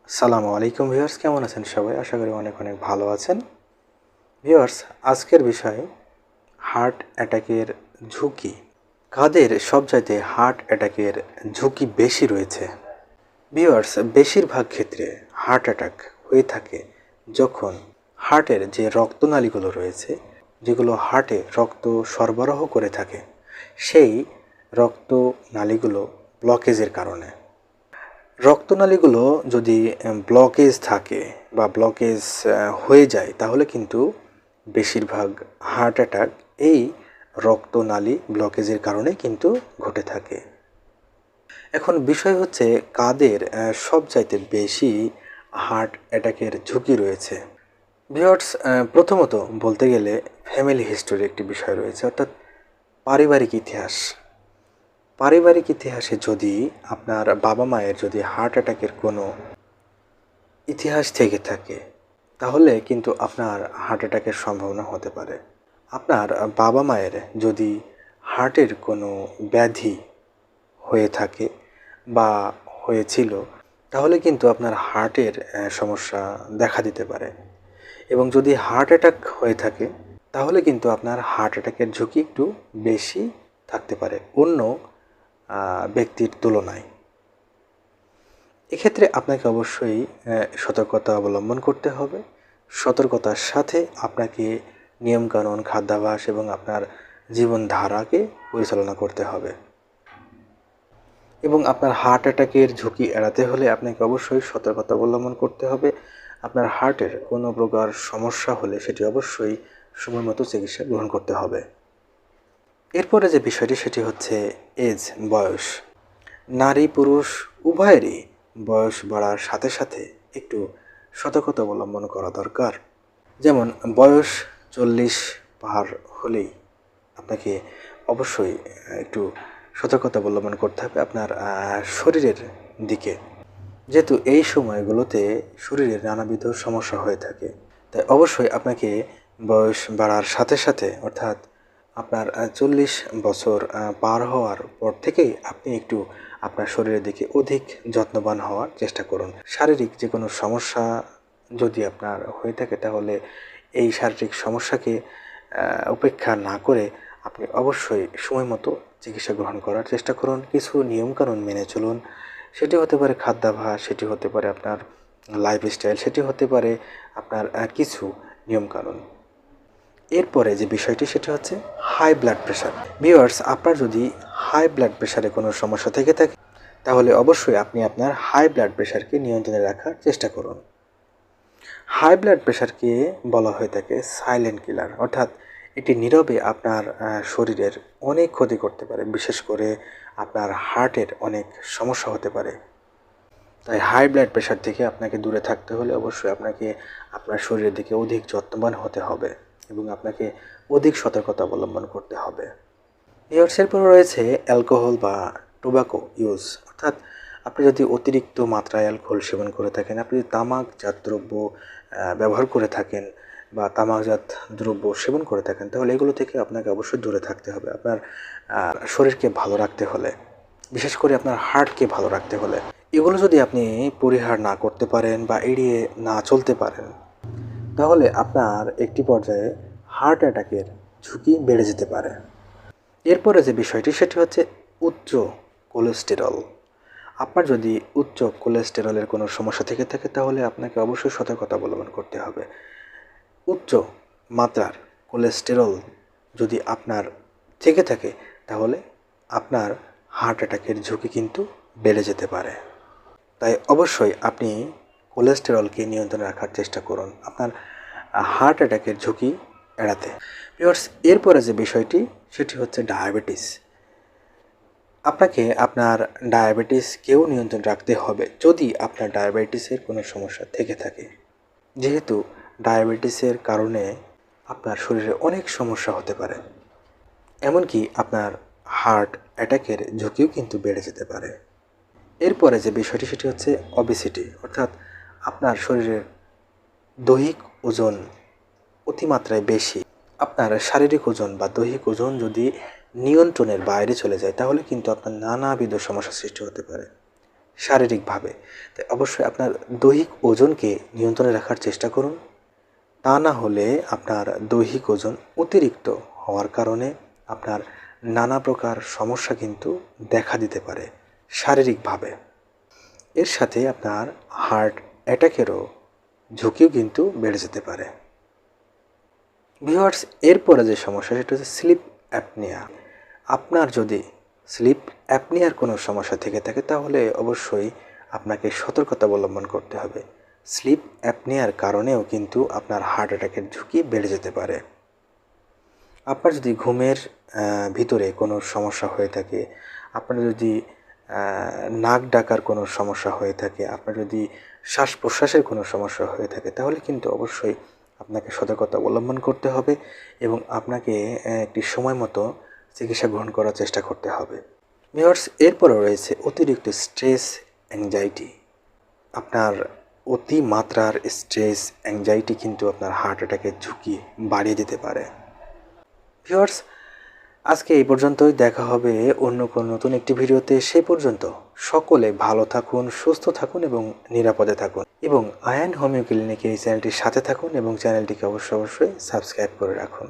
আসসালামু আলাইকুম ভিউয়ার্স, কেমন আছেন সবাই? আশা করি অনেক অনেক ভালো আছেন। ভিউয়ার্স, আজকের বিষয় হার্ট অ্যাটাকের ঝুঁকি। কাদের সবচাইতে হার্ট অ্যাটাকের ঝুঁকি বেশি রয়েছে? ভিউয়ার্স, বেশিরভাগ ক্ষেত্রে হার্ট অ্যাটাক হয়ে থাকে যখন হার্টের যে রক্তনালীগুলো রয়েছে, যেগুলো হার্টে রক্ত সরবরাহ করে থাকে, সেই রক্তনালীগুলো ব্লকেজের কারণে। রক্তনালীগুলো যদি ব্লকেজ থাকে বা ব্লকেজ হয়ে যায়, তাহলে কিন্তু বেশিরভাগ হার্ট অ্যাটাক এই রক্তনালী ব্লকেজের কারণে কিন্তু ঘটে থাকে। এখন বিষয় হচ্ছে কাদের সবচাইতে বেশি হার্ট অ্যাটাকের ঝুঁকি রয়েছে। ভিউয়ার্স, প্রথমত বলতে গেলে ফ্যামিলি হিস্টোরি একটি বিষয় রয়েছে, অর্থাৎ পারিবারিক ইতিহাস। পারিবারিক ইতিহাসে যদি আপনার বাবা মায়ের যদি হার্ট অ্যাটাকের কোনো ইতিহাস থেকে থাকে, তাহলে কিন্তু আপনার হার্ট অ্যাটাকের সম্ভাবনা হতে পারে। আপনার বাবা মায়ের যদি হার্টের কোনো ব্যাধি হয়ে থাকে বা হয়েছিল, তাহলে কিন্তু আপনার হার্টের সমস্যা দেখা দিতে পারে। এবং যদি হার্ট অ্যাটাক হয়ে থাকে, তাহলে কিন্তু আপনার হার্ট অ্যাটাকের ঝুঁকি একটু বেশি থাকতে পারে অন্য ব্যক্তির তুলনায়। এক্ষেত্রে আপনাকে অবশ্যই সতর্কতা অবলম্বন করতে হবে। সতর্কতার সাথে আপনাকে নিয়মকানুন, খাদ্যাভ্যাস এবং আপনার জীবনধারাকে পরিচালনা করতে হবে। এবং আপনার হার্ট অ্যাটাকের ঝুঁকি এড়াতে হলে আপনাকে অবশ্যই সতর্কতা অবলম্বন করতে হবে। আপনার হার্টের কোনো প্রকার সমস্যা হলে সেটি অবশ্যই সময়মতো চিকিৎসা গ্রহণ করতে হবে। এরপরে যে বিষয়টি সেটি হচ্ছে এজ, বয়স। নারী পুরুষ উভয়েরই বয়স বাড়ার সাথে সাথে একটু সতর্কতা অবলম্বন করা দরকার। যেমন বয়স 40 পার হলেই আপনাকে অবশ্যই একটু সতর্কতা অবলম্বন করতে হবে আপনার শরীরের দিকে, যেহেতু এই সময়গুলোতে শরীরের নানাবিধ সমস্যা হয়ে থাকে। তাই অবশ্যই আপনাকে বয়স বাড়ার সাথে সাথে, অর্থাৎ আপনার 40 বছর পার হওয়ার পর থেকেই আপনি একটু আপনার শরীরের দিকে অধিক যত্নবান হওয়ার চেষ্টা করুন। শারীরিক যে কোনো সমস্যা যদি আপনার হয়ে থাকে, তাহলে এই শারীরিক সমস্যাকে উপেক্ষা না করে আপনি অবশ্যই সময় মতো চিকিৎসা গ্রহণ করার চেষ্টা করুন। কিছু নিয়মকানুন মেনে চলুন। সেটি হতে পারে খাদ্যাভ্যাস, সেটি হতে পারে আপনার লাইফস্টাইল, সেটি হতে পারে আপনার কিছু নিয়মকানুন। এরপরে যে বিষয়টি সেটি হচ্ছে হাই ব্লাড প্রেশার। ভিউয়ার্স, আপনার যদি হাই ব্লাড প্রেশারে কোনো সমস্যা থেকে থাকে, তাহলে অবশ্যই আপনি আপনার হাই ব্লাড প্রেশারকে নিয়ন্ত্রণে রাখার চেষ্টা করুন। হাই ব্লাড প্রেশারকে বলা হয়ে থাকে সাইলেন্ট কিলার, অর্থাৎ এটি নীরবে আপনার শরীরের অনেক ক্ষতি করতে পারে, বিশেষ করে আপনার হার্টের অনেক সমস্যা হতে পারে। তাই হাই ব্লাড প্রেশার থেকে আপনাকে দূরে থাকতে হলে অবশ্যই আপনাকে আপনার শরীরের দিকে অধিক যত্নবান হতে হবে এবং আপনাকে অধিক সতর্কতা অবলম্বন করতে হবে। এরপর রয়েছে অ্যালকোহল বা টোবাকো ইউজ, অর্থাৎ আপনি যদি অতিরিক্ত মাত্রায় অ্যালকোহল সেবন করে থাকেন, আপনি যদি তামাকজাত দ্রব্য ব্যবহার করে থাকেন বা তামাকজাত দ্রব্য সেবন করে থাকেন, তাহলে এগুলো থেকে আপনাকে অবশ্যই দূরে থাকতে হবে। আপনার শরীরকে ভালো রাখতে হলে, বিশেষ করে আপনার হার্টকে ভালো রাখতে হলে, এগুলো যদি আপনি পরিহার না করতে পারেন বা এড়িয়ে না চলতে পারেন, তাহলে আপনার একটি পর্যায়ে হার্ট অ্যাটাকের ঝুঁকি বেড়ে যেতে পারে। এরপরে যে বিষয়টি সেটি হচ্ছে উচ্চ কোলেস্টেরল। আপনার যদি উচ্চ কোলেস্টেরলের কোনো সমস্যা থেকে থাকে, তাহলে আপনাকে অবশ্যই সতর্কতা অবলম্বন করতে হবে। উচ্চ মাত্রার কোলেস্টেরল যদি আপনার থেকে থাকে, তাহলে আপনার হার্ট অ্যাটাকের ঝুঁকি কিন্তু বেড়ে যেতে পারে। তাই অবশ্যই আপনি কোলেস্টেরলকে নিয়ন্ত্রণে রাখার চেষ্টা করুন আপনার হার্ট অ্যাটাকের ঝুঁকি এড়াতে। ভিউয়ার্স, এরপরে যে বিষয়টি সেটি হচ্ছে ডায়াবেটিস। আপনাকে আপনার ডায়াবেটিসকেও নিয়ন্ত্রণ রাখতে হবে যদি আপনার ডায়াবেটিসের কোনো সমস্যা থেকে থাকে, যেহেতু ডায়াবেটিসের কারণে আপনার শরীরে অনেক সমস্যা হতে পারে, এমনকি আপনার হার্ট অ্যাটাকের ঝুঁকিও কিন্তু বেড়ে যেতে পারে। এরপরে যে বিষয়টি সেটি হচ্ছে অবেসিটি, অর্থাৎ আপনার শরীরের দৈহিক ওজন অতিমাত্রায় বেশি। আপনার শারীরিক ওজন বা দৈহিক ওজন যদি নিয়ন্ত্রণের বাইরে চলে যায়, তাহলে কিন্তু আপনার নানাবিধ সমস্যার সৃষ্টি হতে পারে। শারীরিকভাবে। তাই অবশ্যই আপনার দৈহিক ওজনকে নিয়ন্ত্রণে রাখার চেষ্টা করুন। তা না হলে আপনার দৈহিক ওজন অতিরিক্ত হওয়ার কারণে আপনার নানা প্রকার সমস্যা কিন্তু দেখা দিতে পারে শারীরিকভাবে। এর সাথে আপনার হার্ট অ্যাটাকেরও ঝুঁকিও কিন্তু বেড়ে যেতে পারে। ভিউয়ার্স, এরপরে যে সমস্যা সেটা হচ্ছে স্লিপ অ্যাপনিয়া। আপনার যদি স্লিপ অ্যাপনিয়ার কোনো সমস্যা থেকে থাকে তাহলে অবশ্যই আপনাকে সতর্কতা অবলম্বন করতে হবে। স্লিপ অ্যাপনিয়ার কারণেও কিন্তু আপনার হার্ট অ্যাটাকের ঝুঁকি বেড়ে যেতে পারে। আপনার যদি ঘুমের ভিতরে কোনো সমস্যা হয়ে থাকে, আপনার যদি নাক ডাকার কোনো সমস্যা হয়ে থাকে, আপনার যদি শ্বাস প্রশ্বাসের কোনো সমস্যা হয়ে থাকে তাহলে কিন্তু অবশ্যই আপনাকে সতর্কতা অবলম্বন করতে হবে এবং আপনাকে একটি সময় মতো চিকিৎসা গ্রহণ করার চেষ্টা করতে হবে। ভিউয়ার্স, এরপরও রয়েছে অতিরিক্ত স্ট্রেস অ্যাংজাইটি। আপনার অতিমাত্রার স্ট্রেস অ্যাংজাইটি কিন্তু আপনার হার্ট অ্যাটাকের ঝুঁকি বাড়িয়ে দিতে পারে। ভিউয়ার্স, আজকে এই পর্যন্তই। দেখা হবে অন্য কোনো নতুন একটি ভিডিওতে। সে পর্যন্ত সকলে ভালো থাকুন, সুস্থ থাকুন এবং নিরাপদে থাকুন এবং আয়ান হোমিও ক্লিনিকের এই চ্যানেলটির সাথে থাকুন এবং চ্যানেলটিকে অবশ্যই সাবস্ক্রাইব করে রাখুন।